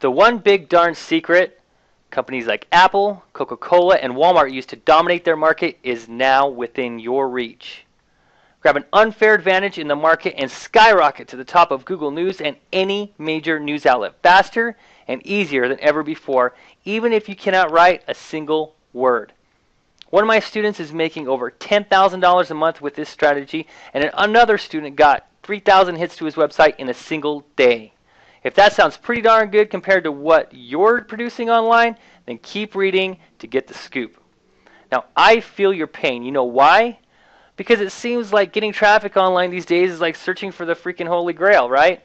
The one big darn secret companies like Apple, Coca-Cola, and Walmart use to dominate their market is now within your reach. Grab an unfair advantage in the market and skyrocket to the top of Google News and any major news outlet faster and easier than ever before, even if you cannot write a single word. One of my students is making over $10,000 a month with this strategy, and another student got 3,000 hits to his website in a single day. If that sounds pretty darn good compared to what you're producing online, then keep reading to get the scoop. Now, I feel your pain. You know why? Because it seems like getting traffic online these days is like searching for the freaking holy grail, right?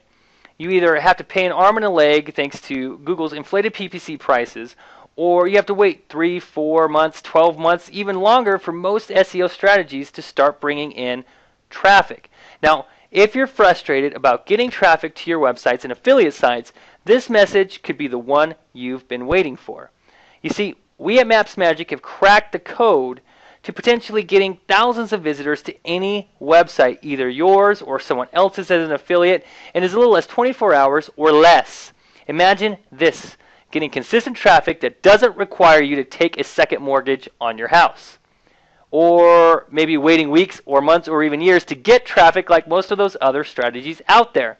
You either have to pay an arm and a leg thanks to Google's inflated PPC prices, or you have to wait 3, 4 months, 12 months, even longer for most SEO strategies to start bringing in traffic. Now, if you're frustrated about getting traffic to your websites and affiliate sites, this message could be the one you've been waiting for. You see, we at Maps Magic have cracked the code to potentially getting thousands of visitors to any website, either yours or someone else's as an affiliate, in as little as 24 hours or less. Imagine this, getting consistent traffic that doesn't require you to take a second mortgage on your house. Or maybe waiting weeks or months or even years to get traffic like most of those other strategies out there.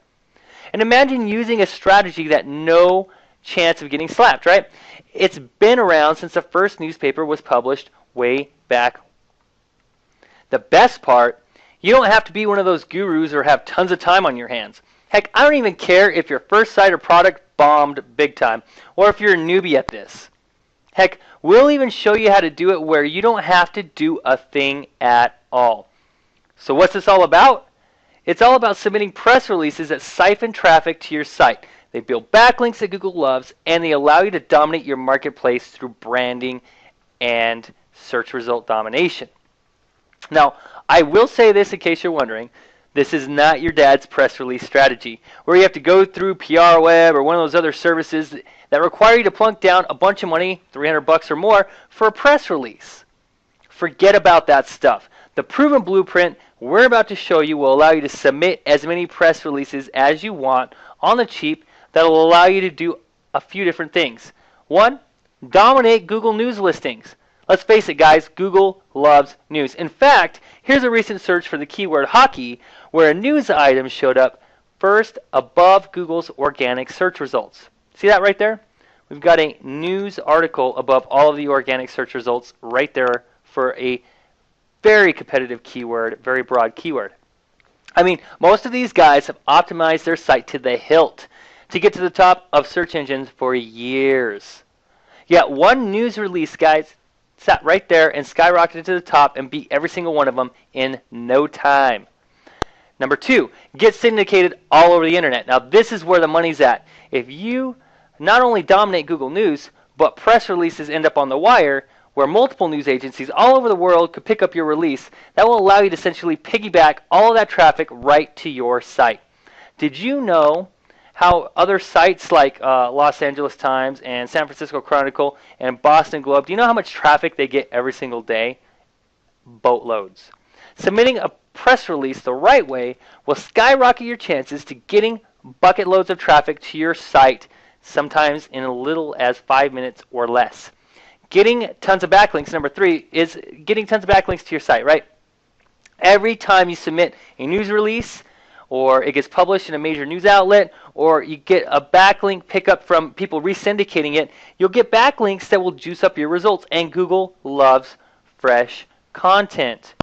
And imagine using a strategy that no chance of getting slapped, right? It's been around since the first newspaper was published way back. The best part, you don't have to be one of those gurus or have tons of time on your hands. Heck, I don't even care if your first site or product bombed big time, or if you're a newbie at this. Heck, we'll even show you how to do it where you don't have to do a thing at all. So what's this all about? It's all about submitting press releases that siphon traffic to your site. They build backlinks that Google loves, and they allow you to dominate your marketplace through branding and search result domination. Now, I will say this in case you're wondering. This is not your dad's press release strategy, where you have to go through PR Web or one of those other services that require you to plunk down a bunch of money, $300 or more, for a press release. Forget about that stuff. The proven blueprint we're about to show you will allow you to submit as many press releases as you want on the cheap that will allow you to do a few different things. One, dominate Google News listings. Let's face it, guys, Google loves news. In fact, here's a recent search for the keyword hockey, where a news item showed up first above Google's organic search results. See that right there? We've got a news article above all of the organic search results right there for a very competitive keyword, very broad keyword. I mean, most of these guys have optimized their site to the hilt to get to the top of search engines for years. Yet one news release, guys, sat right there and skyrocketed to the top and beat every single one of them in no time. Number 2, get syndicated all over the internet. Now this is where the money's at. If you not only dominate Google News, but press releases end up on the wire, where multiple news agencies all over the world could pick up your release, that will allow you to essentially piggyback all of that traffic right to your site. Did you know how other sites like Los Angeles Times and San Francisco Chronicle and Boston Globe, do you know how much traffic they get every single day? Boatloads. Submitting a press release the right way will skyrocket your chances to getting bucket loads of traffic to your site, sometimes in as little as 5 minutes or less. Getting tons of backlinks, number 3, is getting tons of backlinks to your site, right? Every time you submit a news release, or it gets published in a major news outlet, or you get a backlink pickup from people resyndicating it, you'll get backlinks that will juice up your results, and Google loves fresh content.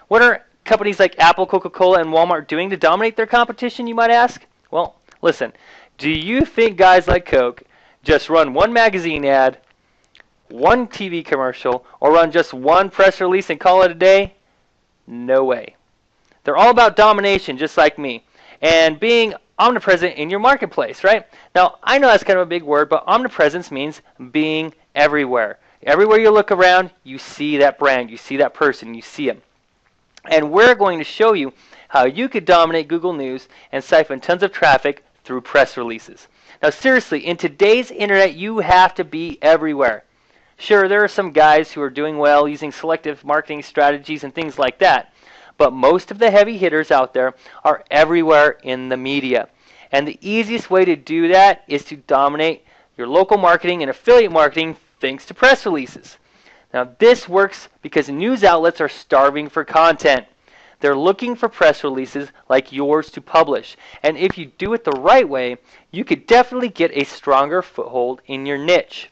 What are companies like Apple, Coca-Cola, and Walmart doing to dominate their competition, you might ask? Well, listen, do you think guys like Coke just run one magazine ad, one TV commercial, or run just one press release and call it a day? No way. They're all about domination, just like me, and being omnipresent in your marketplace, right? Now, I know that's kind of a big word, but omnipresence means being everywhere. Everywhere you look around, you see that brand, you see that person, you see them. And we're going to show you how you could dominate Google News and siphon tons of traffic through press releases. Now, seriously, in today's internet, you have to be everywhere. Sure, there are some guys who are doing well using selective marketing strategies and things like that. But most of the heavy hitters out there are everywhere in the media. And the easiest way to do that is to dominate your local marketing and affiliate marketing thanks to press releases. Now, this works because news outlets are starving for content. They're looking for press releases like yours to publish. And if you do it the right way, you could definitely get a stronger foothold in your niche.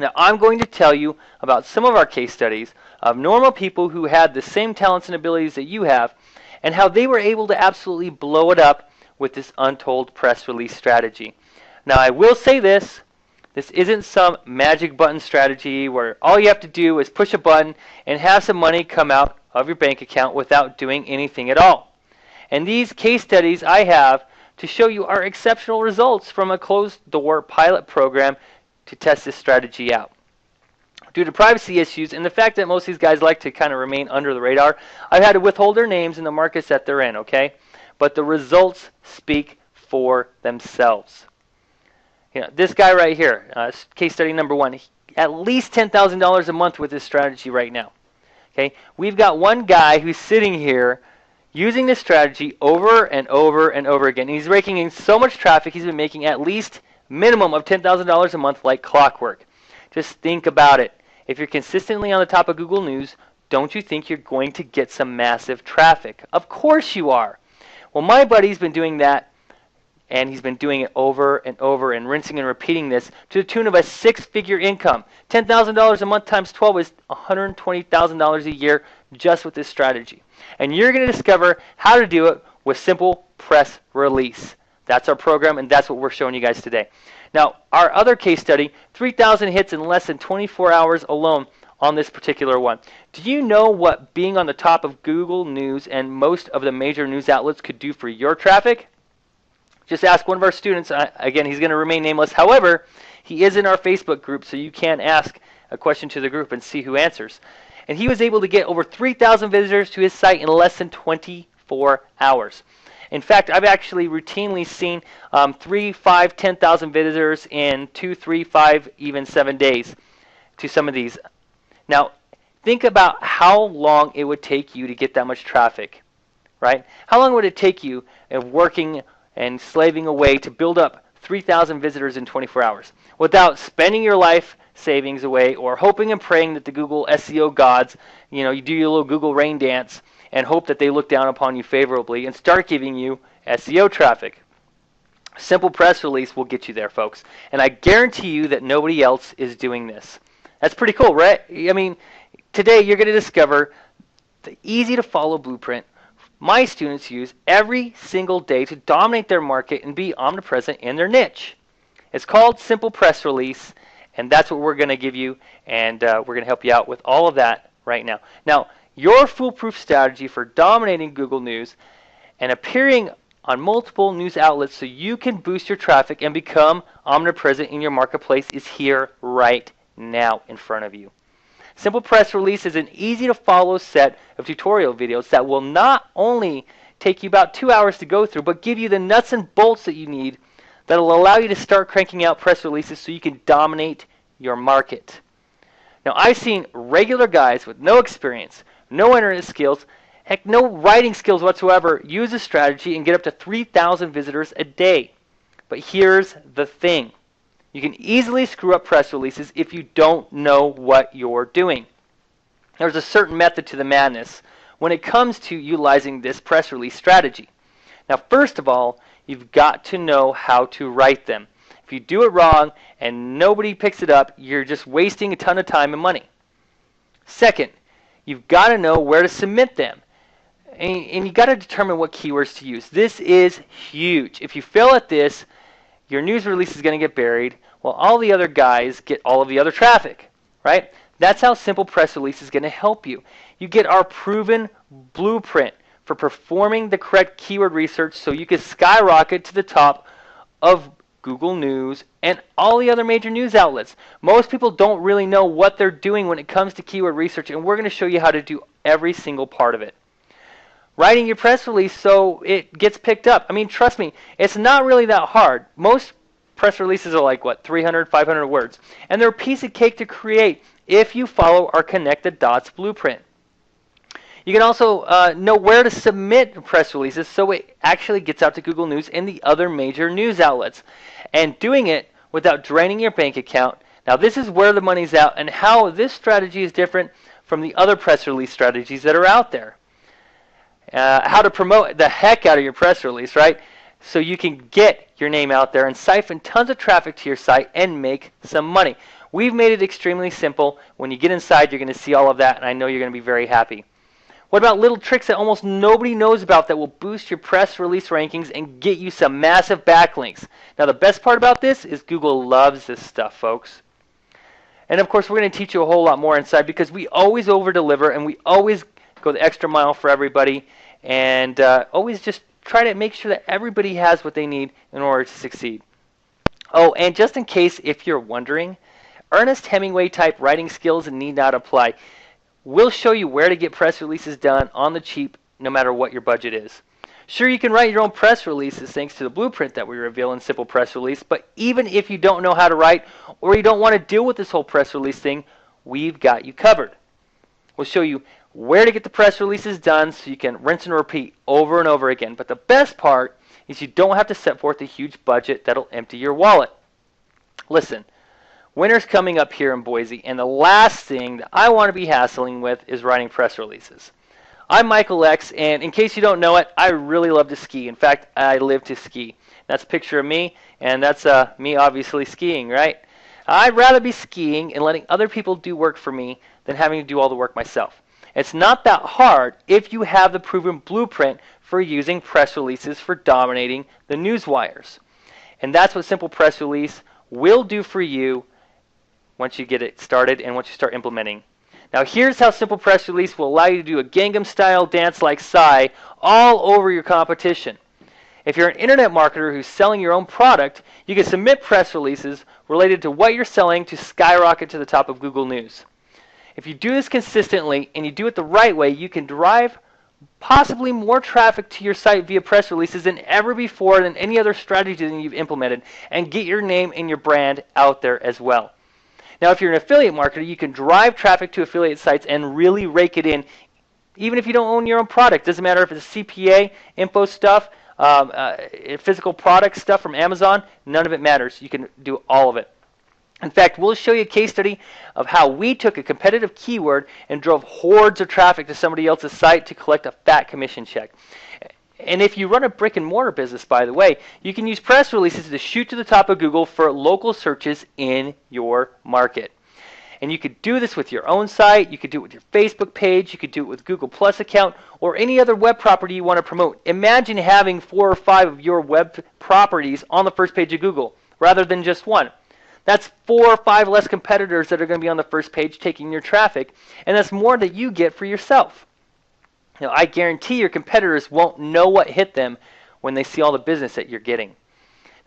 Now, I'm going to tell you about some of our case studies of normal people who had the same talents and abilities that you have, and how they were able to absolutely blow it up with this untold press release strategy. Now, I will say this isn't some magic button strategy where all you have to do is push a button and have some money come out of your bank account without doing anything at all. And these case studies I have to show you are exceptional results from a closed-door pilot program to test this strategy out. Due to privacy issues and the fact that most of these guys like to kind of remain under the radar, I've had to withhold their names in the markets that they're in, okay? But the results speak for themselves. This guy right here, case study number 1, at least $10,000 a month with this strategy right now. Okay, we've got one guy who's sitting here using this strategy over and over and over again. He's raking in so much traffic, he's been making at least minimum of $10,000 a month like clockwork. Just think about it. If you're consistently on the top of Google News, don't you think you're going to get some massive traffic? Of course you are. Well, my buddy's been doing that, and he's been doing it over and over and rinsing and repeating this to the tune of a 6-figure income. $10,000 a month times 12 is $120,000 a year just with this strategy. And you're going to discover how to do it with simple press release. That's our program, and that's what we're showing you guys today. Now, our other case study, 3,000 hits in less than 24 hours alone on this particular one. Do you know what being on the top of Google News and most of the major news outlets could do for your traffic? Just ask one of our students. Again, he's going to remain nameless. However, he is in our Facebook group, so you can ask a question to the group and see who answers. And he was able to get over 3,000 visitors to his site in less than 24 hours. In fact, I've actually routinely seen 3, 5, 10,000 visitors in 2, 3, 5, even 7 days to some of these. Now, think about how long it would take you to get that much traffic, right? How long would it take you working and slaving away to build up 3,000 visitors in 24 hours without spending your life savings away or hoping and praying that the Google SEO gods, you do your little Google rain dance and hope that they look down upon you favorably and start giving you SEO traffic. Simple press release will get you there, folks. And I guarantee you that nobody else is doing this. That's pretty cool, right? I mean, today you're going to discover the easy to follow blueprint my students use every single day to dominate their market and be omnipresent in their niche. It's called Simple Press Release, and that's what we're going to give you, and we're going to help you out with all of that right now. Now, your foolproof strategy for dominating Google News and appearing on multiple news outlets so you can boost your traffic and become omnipresent in your marketplace is here right now in front of you. Simple Press Release is an easy-to-follow set of tutorial videos that will not only take you about 2 hours to go through, but give you the nuts and bolts that you need that will allow you to start cranking out press releases so you can dominate your market. Now, I've seen regular guys with no experience, no internet skills, heck, no writing skills whatsoever, use this strategy and get up to 3,000 visitors a day. But here's the thing. You can easily screw up press releases if you don't know what you're doing. There's a certain method to the madness when it comes to utilizing this press release strategy. Now, first of all, you've got to know how to write them. If you do it wrong and nobody picks it up, you're just wasting a ton of time and money. Second, you've got to know where to submit them. And you've got to determine what keywords to use. This is huge. If you fail at this, your news release is going to get buried while all the other guys get all of the other traffic, right? That's how Simple Press Release is going to help you. You get our proven blueprint for performing the correct keyword research so you can skyrocket to the top of Google News and all the other major news outlets. Most people don't really know what they're doing when it comes to keyword research, and we're going to show you how to do every single part of it. Writing your press release so it gets picked up. I mean, trust me, it's not really that hard. Most press releases are like, 300, 500 words. And they're a piece of cake to create if you follow our Connect the Dots blueprint. You can also know where to submit press releases so it actually gets out to Google News and the other major news outlets. And doing it without draining your bank account. Now this is where the money's out and how this strategy is different from the other press release strategies that are out there. How to promote the heck out of your press release, right? So you can get your name out there and siphon tons of traffic to your site and make some money. We've made it extremely simple. When you get inside, you're going to see all of that, and I know you're going to be very happy. What about little tricks that almost nobody knows about that will boost your press release rankings and get you some massive backlinks? Now, the best part about this is Google loves this stuff, folks. And, of course, we're going to teach you a whole lot more inside because we always over-deliver and we always go the extra mile for everybody and always just try to make sure that everybody has what they need in order to succeed. Oh, and just in case if you're wondering, Ernest Hemingway type writing skills need not apply. We'll show you where to get press releases done on the cheap no matter what your budget is. Sure, you can write your own press releases thanks to the blueprint that we reveal in Simple Press Release, but even if you don't know how to write or you don't want to deal with this whole press release thing, we've got you covered. We'll show you where to get the press releases done so you can rinse and repeat over and over again. But the best part is you don't have to set forth a huge budget that'll empty your wallet. Listen, winter's coming up here in Boise, and the last thing that I want to be hassling with is writing press releases. I'm Michael X, and in case you don't know it, I really love to ski. In fact, I live to ski. That's a picture of me, and that's me obviously skiing, right? I'd rather be skiing and letting other people do work for me than having to do all the work myself. It's not that hard if you have the proven blueprint for using press releases for dominating the news wires. And that's what Simple Press Release will do for you once you get it started and once you start implementing. Now here's how Simple Press Release will allow you to do a Gangnam style dance like Psy all over your competition. If you're an internet marketer who's selling your own product, you can submit press releases related to what you're selling to skyrocket to the top of Google News. If you do this consistently and you do it the right way, you can drive possibly more traffic to your site via press releases than ever before than any other strategy that you've implemented and get your name and your brand out there as well. Now, if you're an affiliate marketer, you can drive traffic to affiliate sites and really rake it in, even if you don't own your own product. Doesn't matter if it's CPA, info stuff, physical product stuff from Amazon, none of it matters. You can do all of it. In fact, we'll show you a case study of how we took a competitive keyword and drove hordes of traffic to somebody else's site to collect a fat commission check. And if you run a brick and mortar business, by the way, you can use press releases to shoot to the top of Google for local searches in your market. And you could do this with your own site, you could do it with your Facebook page, you could do it with Google Plus account, or any other web property you want to promote. Imagine having 4 or 5 of your web properties on the first page of Google rather than just one. That's 4 or 5 less competitors that are going to be on the first page taking your traffic, and that's more that you get for yourself. Now, I guarantee your competitors won't know what hit them when they see all the business that you're getting.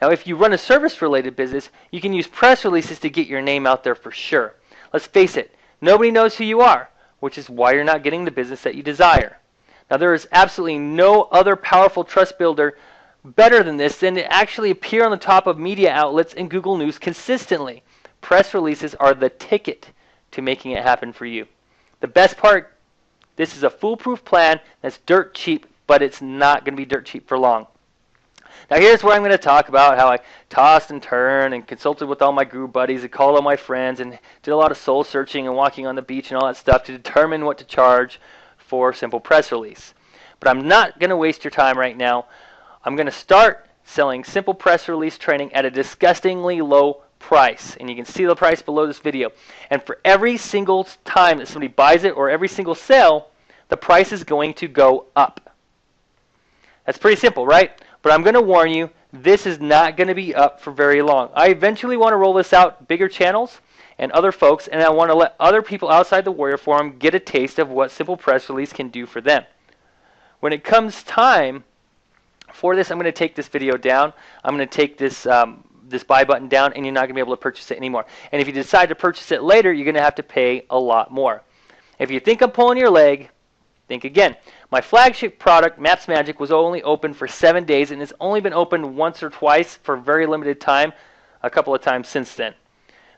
Now, if you run a service-related business, you can use press releases to get your name out there for sure. Let's face it, nobody knows who you are, which is why you're not getting the business that you desire. Now, there is absolutely no other powerful trust builder better than this than to actually appear on the top of media outlets and Google News consistently. Press releases are the ticket to making it happen for you. The best part, this is a foolproof plan that's dirt cheap, but it's not going to be dirt cheap for long. Now here's where I'm going to talk about how I tossed and turned and consulted with all my guru buddies and called all my friends and did a lot of soul searching and walking on the beach and all that stuff to determine what to charge for Simple Press Release. But I'm not going to waste your time right now. I'm going to start selling Simple Press Release training at a disgustingly low price. And you can see the price below this video. And for every single time that somebody buys it or every single sale, the price is going to go up. That's pretty simple, right? But I'm going to warn you, this is not going to be up for very long. I eventually want to roll this out bigger channels and other folks, and I want to let other people outside the Warrior Forum get a taste of what Simple Press Release can do for them. When it comes time for this, I'm going to take this video down. I'm going to take this this buy button down, and you're not going to be able to purchase it anymore. And if you decide to purchase it later, you're going to have to pay a lot more. If you think I'm pulling your leg, think again. My flagship product, Maps Magic, was only open for 7 days, and it's only been opened once or twice for a very limited time, a couple of times since then.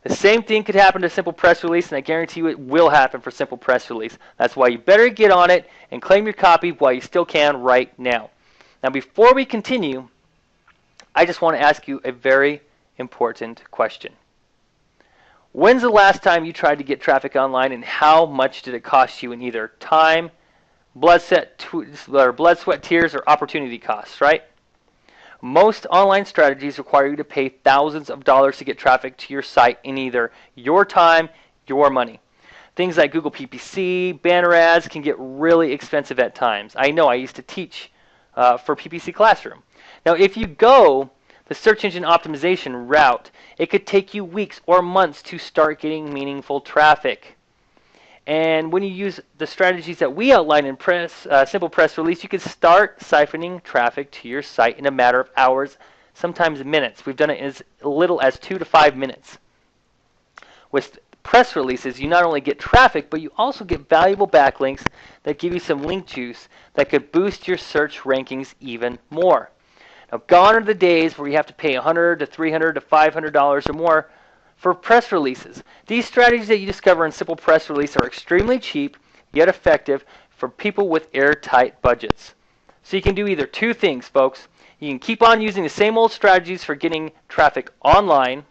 The same thing could happen to Simple Press Release, and I guarantee you it will happen for Simple Press Release. That's why you better get on it and claim your copy while you still can right now. Now, before we continue, I just want to ask you a very important question. When's the last time you tried to get traffic online, and how much did it cost you in either time, blood, sweat, tears, or opportunity costs, right? Most online strategies require you to pay thousands of dollars to get traffic to your site in either your time, your money. Things like Google PPC, banner ads can get really expensive at times. I know, I used to teach for PPC Classroom. Now, if you go the search engine optimization route, it could take you weeks or months to start getting meaningful traffic. And when you use the strategies that we outline in Simple Press Release, you can start siphoning traffic to your site in a matter of hours, sometimes minutes. We've done it as little as 2 to 5 minutes. With press releases, you not only get traffic, but you also get valuable backlinks that give you some link juice that could boost your search rankings even more. Now, gone are the days where you have to pay $100 to $300 to $500 or more for press releases. These strategies that you discover in Simple Press Release are extremely cheap, yet effective for people with airtight budgets. So you can do either two things, folks. You can keep on using the same old strategies for getting traffic online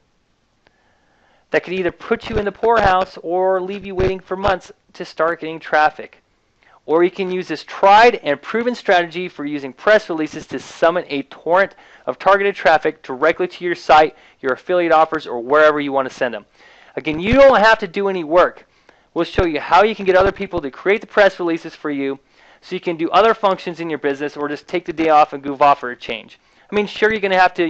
that could either put you in the poorhouse or leave you waiting for months to start getting traffic. Or you can use this tried and proven strategy for using press releases to summon a torrent of targeted traffic directly to your site, your affiliate offers, or wherever you want to send them. Again, you don't have to do any work. We'll show you how you can get other people to create the press releases for you so you can do other functions in your business, or just take the day off and goof off for a change. I mean, sure, you're going to have to,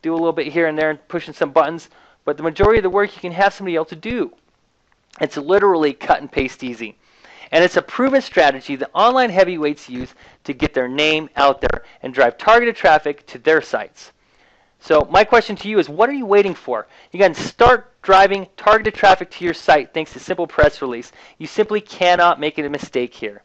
do a little bit here and there and pushing some buttons, but the majority of the work you can have somebody else to do. It's literally cut and paste easy. And it's a proven strategy that online heavyweights use to get their name out there and drive targeted traffic to their sites. So my question to you is, what are you waiting for? You can start driving targeted traffic to your site thanks to Simple Press Release. You simply cannot make a mistake here.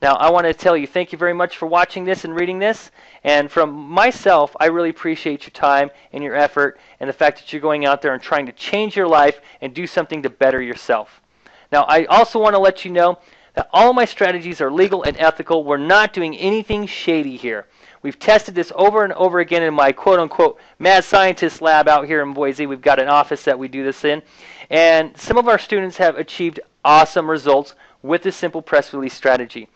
Now, I want to tell you, thank you very much for watching this and reading this. And from myself, I really appreciate your time and your effort and the fact that you're going out there and trying to change your life and do something to better yourself. Now, I also want to let you know that all of my strategies are legal and ethical. We're not doing anything shady here. We've tested this over and over again in my quote-unquote mad scientist lab out here in Boise. We've got an office that we do this in. And some of our students have achieved awesome results with this Simple Press Release strategy.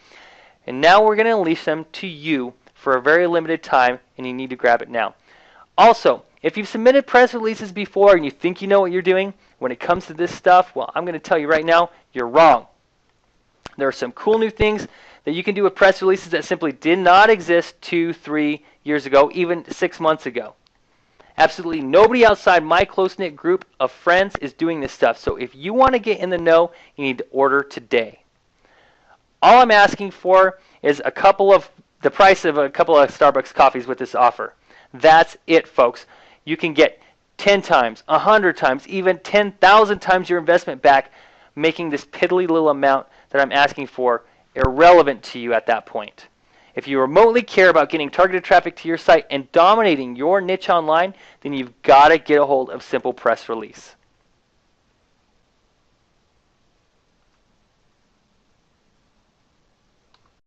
And now we're going to unleash them to you for a very limited time, and you need to grab it now. Also, if you've submitted press releases before and you think you know what you're doing, when it comes to this stuff, well, I'm going to tell you right now, you're wrong. There are some cool new things that you can do with press releases that simply did not exist 2-3 years ago, even 6 months ago. Absolutely nobody outside my close-knit group of friends is doing this stuff. So if you want to get in the know, you need to order today. All I'm asking for is the price of a couple of Starbucks coffees with this offer. That's it, folks. You can get 10 times, 100 times, even 10,000 times your investment back, making this piddly little amount that I'm asking for irrelevant to you at that point. If you remotely care about getting targeted traffic to your site and dominating your niche online, then you've got to get a hold of Simple Press Release.